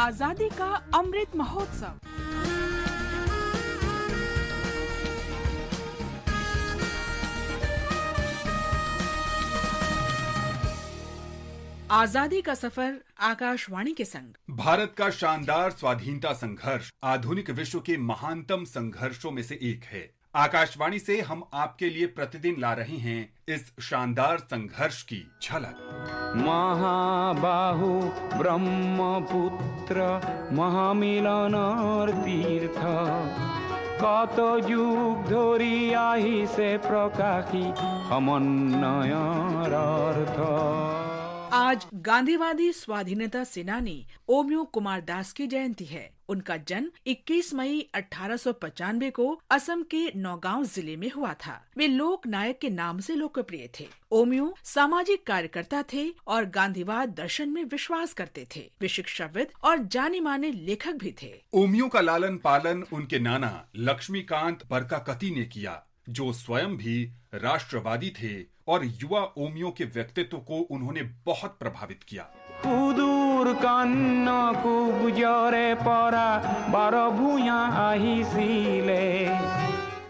आजादी का अमृत महोत्सव। आजादी का सफर आकाशवाणी के संग। भारत का शानदार स्वाधीनता संघर्ष आधुनिक विश्व के महानतम संघर्षों में से एक है। आकाशवाणी से हम आपके लिए प्रतिदिन ला रहे हैं इस शानदार संघर्ष की झलक। महाबाहु ब्रह्मपुत्र महामिलन तीर्थ कत युग धरि आहि से प्रकाशी समन्वयर अर्थ। आज गांधीवादी स्वाधीनता सेनानी ओमियो कुमार दास की जयंती है। उनका जन्म 21 मई 1895 को असम के नौगांव जिले में हुआ था। वे लोक नायक के नाम से लोकप्रिय थे। ओमियो सामाजिक कार्यकर्ता थे और गांधीवाद दर्शन में विश्वास करते थे। वे शिक्षाविद और जाने माने लेखक भी थे। ओमियो का लालन पालन उनके नाना लक्ष्मीकांत बरकाकती ने किया, जो स्वयं भी राष्ट्रवादी थे और युवा ओमियो के व्यक्तित्व को उन्होंने बहुत प्रभावित किया। कुदूर कन्न कुबजरे परा बार भूया आही सीले।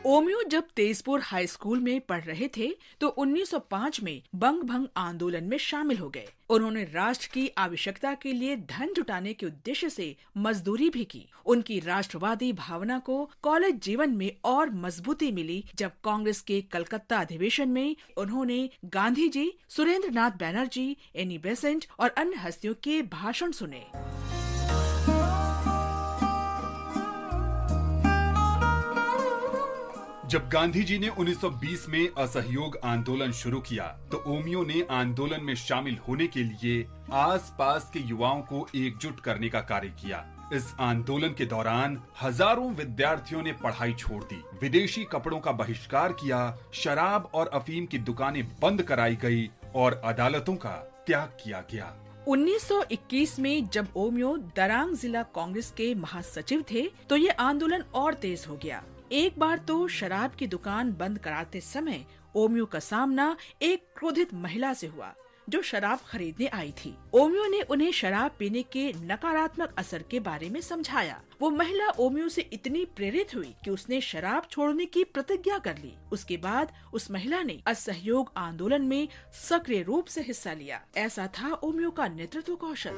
ओमियो जब तेजपुर हाई स्कूल में पढ़ रहे थे तो 1905 में बंग भंग आंदोलन में शामिल हो गए। उन्होंने राष्ट्र की आवश्यकता के लिए धन जुटाने के उद्देश्य से मजदूरी भी की। उनकी राष्ट्रवादी भावना को कॉलेज जीवन में और मजबूती मिली जब कांग्रेस के कलकत्ता अधिवेशन में उन्होंने गांधी जी, सुरेंद्र नाथ बैनर्जी, एनी बेसेंट और अन्य हस्तियों के भाषण सुने। जब गांधी जी ने 1920 में असहयोग आंदोलन शुरू किया तो ओमियो ने आंदोलन में शामिल होने के लिए आसपास के युवाओं को एकजुट करने का कार्य किया। इस आंदोलन के दौरान हजारों विद्यार्थियों ने पढ़ाई छोड़ दी, विदेशी कपड़ों का बहिष्कार किया, शराब और अफीम की दुकानें बंद कराई गई और अदालतों का त्याग किया गया। 1921 में जब ओमियो दरांग जिला कांग्रेस के महासचिव थे तो ये आंदोलन और तेज हो गया। एक बार तो शराब की दुकान बंद कराते समय ओमियो का सामना एक क्रोधित महिला से हुआ जो शराब खरीदने आई थी। ओमियो ने उन्हें शराब पीने के नकारात्मक असर के बारे में समझाया। वो महिला ओमियो से इतनी प्रेरित हुई कि उसने शराब छोड़ने की प्रतिज्ञा कर ली। उसके बाद उस महिला ने असहयोग आंदोलन में सक्रिय रूप से हिस्सा लिया। ऐसा था ओमियो का नेतृत्व कौशल।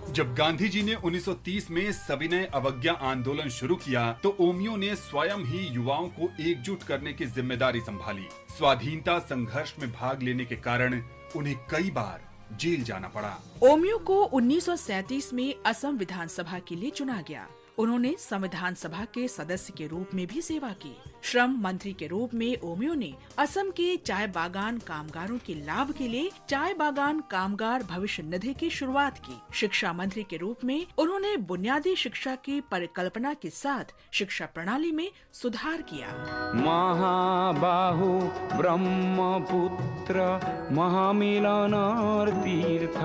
जब गांधी जी ने 1930 में सविनय अवज्ञा आंदोलन शुरू किया तो ओमियो ने स्वयं ही युवाओं को एकजुट करने की जिम्मेदारी संभाली। स्वाधीनता संघर्ष में भाग लेने के कारण उन्हें कई बार जेल जाना पड़ा। ओमियो को 1937 में असम विधानसभा के लिए चुना गया। उन्होंने संविधान सभा के सदस्य के रूप में भी सेवा की। श्रम मंत्री के रूप में ओमियो ने असम के चाय बागान कामगारों के लाभ के लिए चाय बागान कामगार भविष्य निधि की शुरुआत की। शिक्षा मंत्री के रूप में उन्होंने बुनियादी शिक्षा की परिकल्पना के साथ शिक्षा प्रणाली में सुधार किया। महाबाहु ब्रह्मपुत्र महामिलन तीर्थ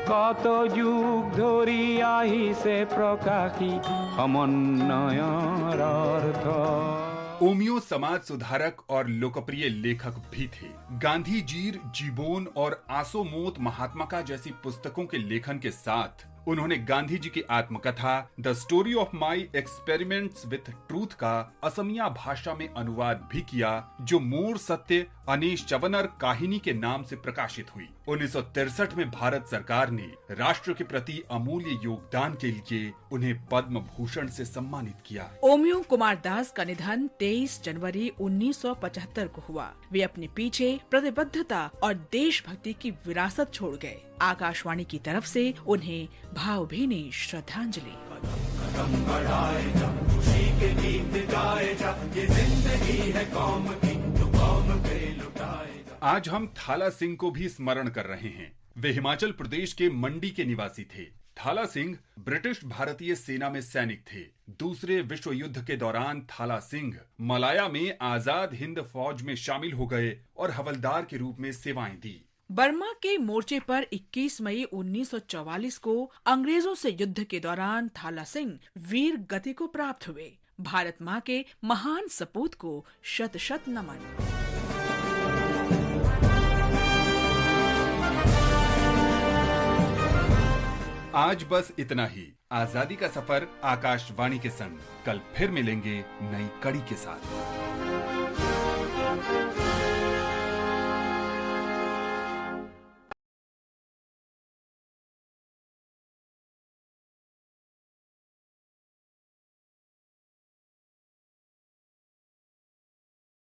कत युग धरि आहि से प्रकाशी समन्वयर अर्थ। ओमियो समाज सुधारक और लोकप्रिय लेखक भी थे। गांधी जीर, जीबोन और आसोमोत महात्मा जैसी पुस्तकों के लेखन के साथ उन्होंने गांधी जी की आत्मकथा the story of my experiments with truth का असमिया भाषा में अनुवाद भी किया, जो मोर सत्य अनीश चवनर काहिनी के नाम से प्रकाशित हुई। 1963 में भारत सरकार ने राष्ट्र के प्रति अमूल्य योगदान के लिए उन्हें पद्म भूषण से सम्मानित किया। ओमियो कुमार दास का निधन 23 जनवरी 1975 को हुआ। वे अपने पीछे प्रतिबद्धता और देशभक्ति की विरासत छोड़ गए। आकाशवाणी की तरफ से उन्हें भावभीनी श्रद्धांजलि। आज हम थाला सिंह को भी स्मरण कर रहे हैं। वे हिमाचल प्रदेश के मंडी के निवासी थे। थाला सिंह ब्रिटिश भारतीय सेना में सैनिक थे। दूसरे विश्व युद्ध के दौरान थाला सिंह मलाया में आजाद हिंद फौज में शामिल हो गए और हवलदार के रूप में सेवाएं दी। बर्मा के मोर्चे पर 21 मई 1944 को अंग्रेजों से युद्ध के दौरान थाला सिंह वीर गति को प्राप्त हुए। भारत माँ के महान सपूत को शत शत नमन। आज बस इतना ही। आजादी का सफर आकाशवाणी के संग। कल फिर मिलेंगे नई कड़ी के साथ।